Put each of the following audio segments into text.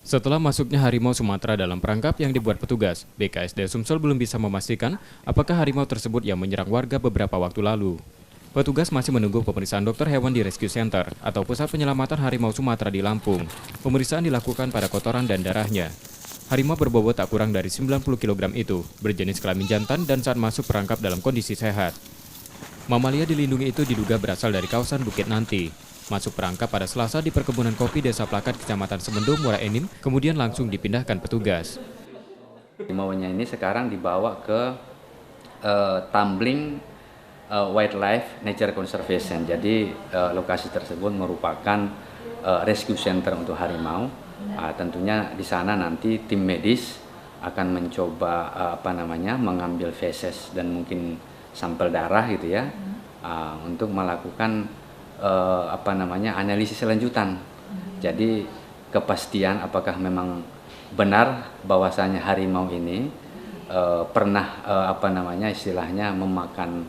Setelah masuknya harimau Sumatera dalam perangkap yang dibuat petugas, BKSDA Sumsel belum bisa memastikan apakah harimau tersebut yang menyerang warga beberapa waktu lalu. Petugas masih menunggu pemeriksaan dokter hewan di Rescue Center atau Pusat Penyelamatan Harimau Sumatera di Lampung. Pemeriksaan dilakukan pada kotoran dan darahnya. Harimau berbobot tak kurang dari 90 kg itu, berjenis kelamin jantan dan saat masuk perangkap dalam kondisi sehat. Mamalia dilindungi itu diduga berasal dari kawasan Bukit Nanti. Masuk perangkap pada Selasa di perkebunan kopi Desa Plakat, Kecamatan Semendo, Muara Enim, kemudian langsung dipindahkan petugas. Harimaunya ini sekarang dibawa ke Tumbling Wildlife Nature Conservation. Jadi lokasi tersebut merupakan rescue center untuk harimau. Tentunya di sana nanti tim medis akan mencoba mengambil feses dan mungkin sampel darah gitu ya, untuk melakukan analisis lanjutan. Jadi kepastian apakah memang benar bahwasanya harimau ini pernah istilahnya memakan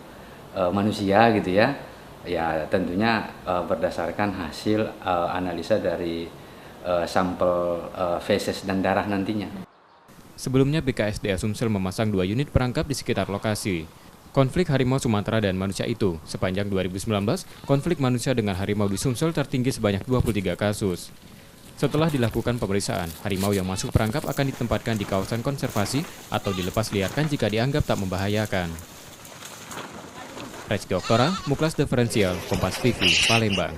manusia gitu ya. Ya tentunya berdasarkan hasil analisa dari sampel feses dan darah nantinya. Sebelumnya BKSDA Sumsel memasang 2 unit perangkap di sekitar lokasi. Konflik harimau Sumatera dan manusia itu, sepanjang 2019, konflik manusia dengan harimau di Sumsel tertinggi sebanyak 23 kasus. Setelah dilakukan pemeriksaan, harimau yang masuk perangkap akan ditempatkan di kawasan konservasi atau dilepas liarkan jika dianggap tak membahayakan. Rezky Oktora, Muklas Diferensial, Kompas TV, Palembang.